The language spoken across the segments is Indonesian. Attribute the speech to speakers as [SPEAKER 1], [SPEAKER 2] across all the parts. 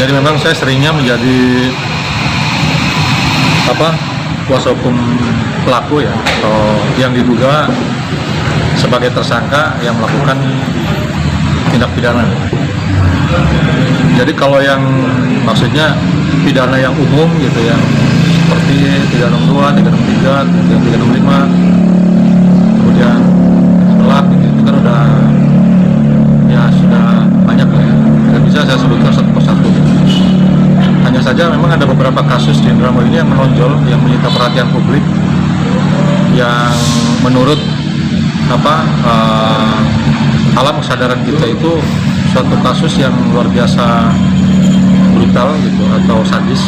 [SPEAKER 1] Jadi memang saya seringnya menjadi kuasa hukum pelaku ya, atau yang diduga sebagai tersangka yang melakukan tindak pidana. Jadi kalau yang maksudnya pidana yang umum gitu, yang seperti 362, 363, 365, kemudian setelah itu kan udah ya sudah banyak lah ya. Tidak bisa saya sebutkan satu persatu. Hanya saja memang ada beberapa kasus di Indramayu ini yang menonjol, yang menyita perhatian publik, yang menurut alam kesadaran kita itu suatu kasus yang luar biasa brutal gitu atau sadis.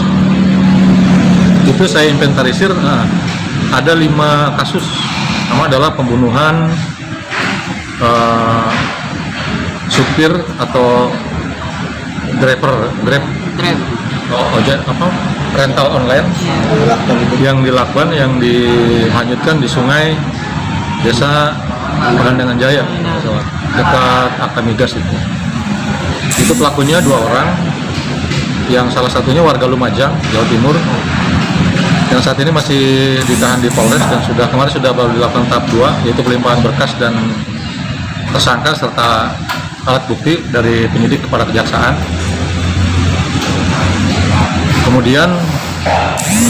[SPEAKER 1] Itu saya inventarisir, ada 5 kasus. Pertama adalah pembunuhan supir atau driver Grab, rental online yang dilakukan, yang dihanyutkan di sungai Desa Pegandangan Jaya dekat Akamigas itu. Itu pelakunya 2 orang, yang salah satunya warga Lumajang, Jawa Timur, yang saat ini masih ditahan di Polres dan kemarin sudah baru dilakukan tahap 2, yaitu pelimpahan berkas dan tersangka serta alat bukti dari penyidik kepada kejaksaan. Kemudian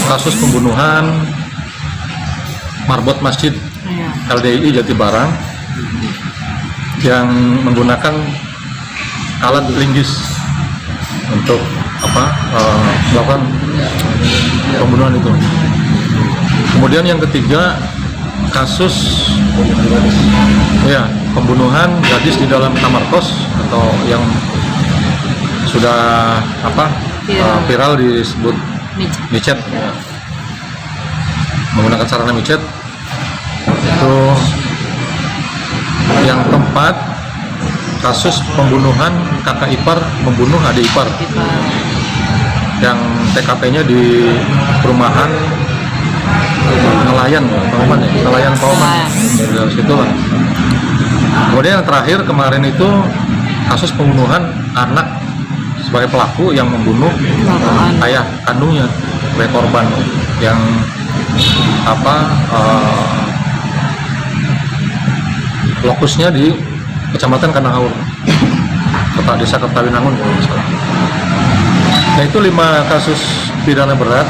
[SPEAKER 1] kasus pembunuhan marbot Masjid LDII Jatibarang yang menggunakan alat linggis untuk melakukan pembunuhan itu. Kemudian yang ketiga, kasus pembunuhan gadis di dalam kamar kos, atau yang sudah viral disebut micet, menggunakan sarana micet. Itu yang keempat, kasus pembunuhan kakak ipar membunuh adik ipar, yang TKP-nya di perumahan nelayan Pauman dari situ lah. Kemudian yang terakhir kemarin itu kasus pembunuhan anak sebagai pelaku yang membunuh ayah kandungnya sebagai korban, yang lokusnya di Kecamatan Kanangaur, Desa Kertawinangun. Nah, itu 5 kasus pidana berat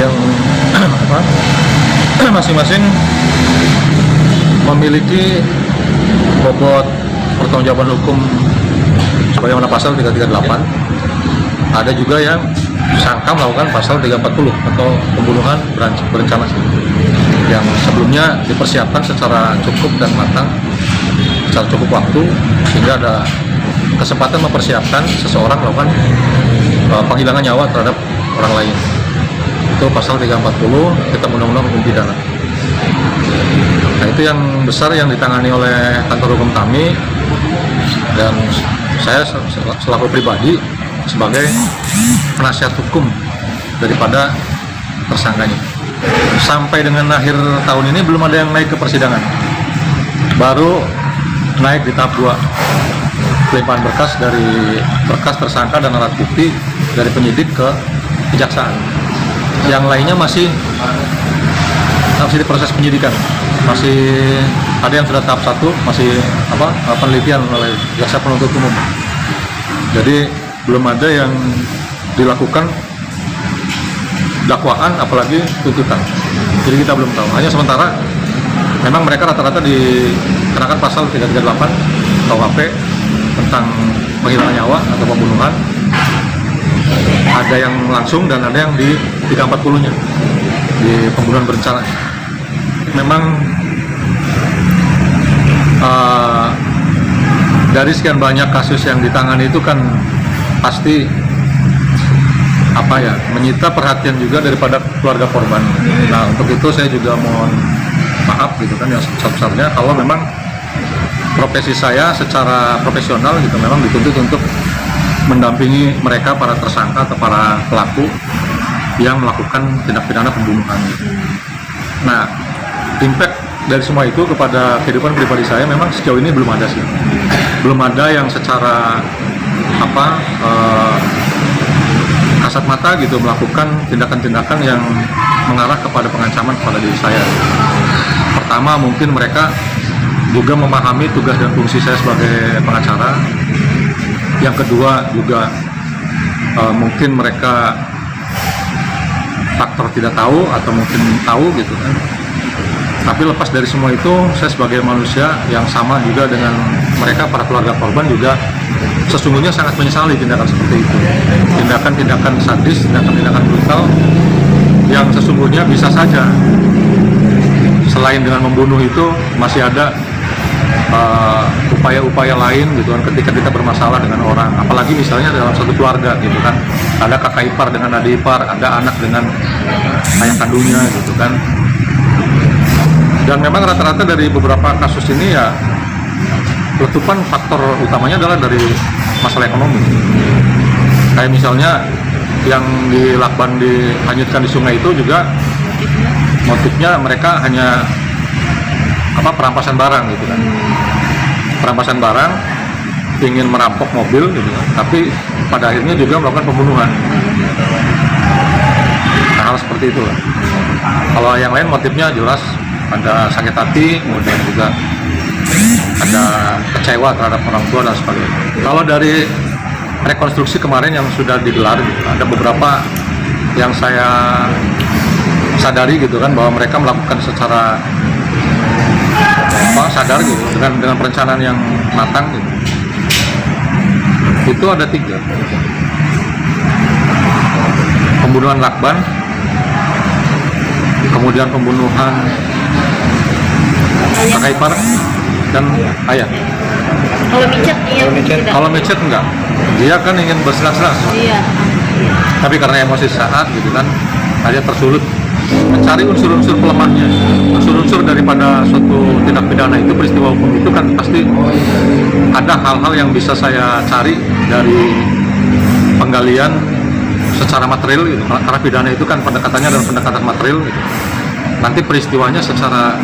[SPEAKER 1] yang masing-masing memiliki bobot pertanggungjawaban hukum sebagaimana pasal 338. Ada juga yang sangka melakukan pasal 340 atau pembunuhan berencana, yang sebelumnya dipersiapkan secara cukup dan matang, secara cukup waktu, sehingga ada kesempatan mempersiapkan seseorang melakukan penghilangan nyawa terhadap orang lain. Itu pasal 340 Kitab Undang-Undang Hukum Pidana. Nah, itu yang besar yang ditangani oleh kantor hukum kami, dan saya selaku pribadi sebagai penasihat hukum daripada tersangkanya. Sampai dengan akhir tahun ini belum ada yang naik ke persidangan, baru naik di tahap 2, pelimpahan berkas dari berkas tersangka dan alat bukti dari penyidik ke kejaksaan. Yang lainnya masih diproses penyidikan, masih ada yang sudah tahap 1, masih penelitian oleh jaksa penuntut umum. Jadi belum ada yang dilakukan dakwaan apalagi tuntutan. Jadi kita belum tahu. Hanya sementara memang mereka rata-rata dikenakan pasal 338 KUHP tentang penghilangan nyawa atau pembunuhan. Ada yang langsung dan ada yang di 340-nya, di pembunuhan berencana. Memang dari sekian banyak kasus yang ditangani itu kan pasti menyita perhatian juga daripada keluarga korban. Nah, untuk itu saya juga mohon maaf gitu kan, yang sebesar-besarnya kalau memang profesi saya secara profesional gitu memang dituntut untuk mendampingi mereka, para tersangka atau para pelaku yang melakukan tindak pidana pembunuhan gitu. Nah, impact dari semua itu kepada kehidupan pribadi saya memang sejauh ini belum ada sih. Belum ada yang secara kasat mata gitu melakukan tindakan-tindakan yang mengarah kepada pengancaman kepada diri saya. Pertama, mungkin mereka juga memahami tugas dan fungsi saya sebagai pengacara. Yang kedua juga mungkin mereka faktor tidak tahu atau mungkin tahu gitu kan. Tapi lepas dari semua itu, saya sebagai manusia yang sama juga dengan mereka, para keluarga korban juga sesungguhnya sangat menyesali tindakan seperti itu. Tindakan-tindakan sadis, tindakan-tindakan brutal yang sesungguhnya bisa saja selain dengan membunuh itu masih ada upaya-upaya lain gitu kan, ketika kita bermasalah dengan orang, apalagi misalnya dalam satu keluarga gitu kan, ada kakak ipar dengan adik ipar, ada anak dengan ayah kandungnya gitu kan. Dan memang rata-rata dari beberapa kasus ini ya letupan faktor utamanya adalah dari masalah ekonomi. Kayak misalnya yang di Lakban dihanyutkan di sungai itu juga motifnya mereka hanya perampasan barang gitu kan. Perampasan barang, ingin merampok mobil gitu kan. Tapi pada akhirnya juga melakukan pembunuhan. Nah, hal seperti itulah. Kalau yang lain motifnya jelas ada sakit hati, kemudian juga ada kecewa terhadap orang tua dan sebagainya. Kalau dari rekonstruksi kemarin yang sudah digelar gitu, ada beberapa yang saya sadari gitu kan, bahwa mereka melakukan secara sadar gitu, dengan perencanaan yang matang gitu. Itu ada 3. Pembunuhan Lakban, kemudian pembunuhan kakak ipar dan ayah.
[SPEAKER 2] Kalau micet, iya.
[SPEAKER 1] Kalau micet enggak, dia kan ingin berselas-selas.
[SPEAKER 2] Iya.
[SPEAKER 1] Tapi karena emosi saat gitu kan, dia tersulut mencari unsur-unsur pelemahnya, unsur-unsur daripada suatu tindak pidana itu, peristiwa hukum itu kan pasti ada hal-hal yang bisa saya cari dari penggalian secara material gitu. Karena pidana itu kan pendekatannya adalah pendekatan material gitu. Nanti peristiwanya secara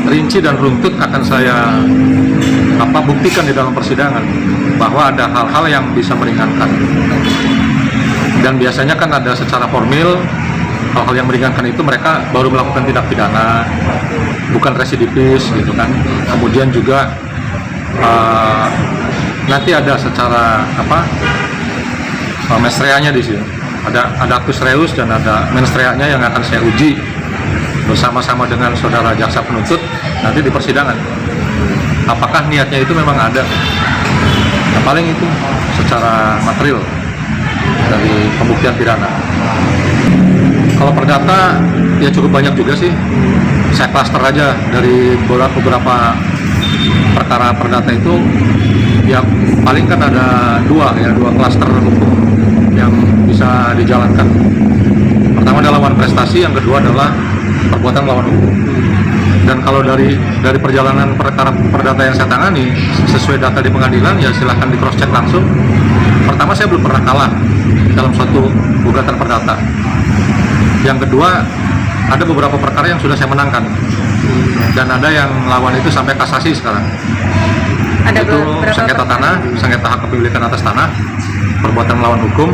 [SPEAKER 1] rinci dan runtut akan saya buktikan di dalam persidangan bahwa ada hal-hal yang bisa meringankan. Dan biasanya kan ada secara formil hal-hal yang meringankan itu mereka baru melakukan tindak pidana, bukan residivis gitu kan. Kemudian juga nanti ada secara mens reanya di sini. Ada actus reus dan ada mens reanya yang akan saya uji bersama-sama dengan saudara jaksa penuntut nanti di persidangan. Apakah niatnya itu memang ada? Nah, paling itu secara material dari pembuktian pidana. Kalau perdata ya cukup banyak juga sih. Saya klaster aja dari beberapa perkara perdata itu, ya paling kan ada dua klaster hukum yang bisa dijalankan. Pertama adalah lawan prestasi, yang kedua adalah perbuatan melawan hukum. Dan kalau dari perjalanan perkara perdata yang saya tangani sesuai data di pengadilan, ya silahkan di cross check langsung. Pertama, saya belum pernah kalah dalam suatu gugatan perdata. Yang kedua, ada beberapa perkara yang sudah saya menangkan, dan ada yang lawan itu sampai kasasi sekarang.
[SPEAKER 2] Ada
[SPEAKER 1] itu sengketa tanah, sengketa hak kepemilikan atas tanah, perbuatan melawan hukum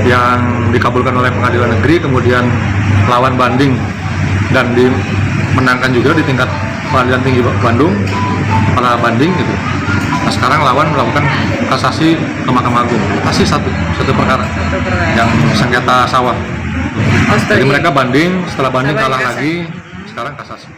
[SPEAKER 1] yang dikabulkan oleh pengadilan negeri, kemudian lawan banding dan dimenangkan juga di tingkat pengadilan tinggi Bandung, para banding gitu. Nah, sekarang lawan melakukan kasasi ke Mahkamah Agung, masih satu perkara yang sengketa sawah. Jadi mereka banding, setelah banding kalah lagi, sekarang kasasi.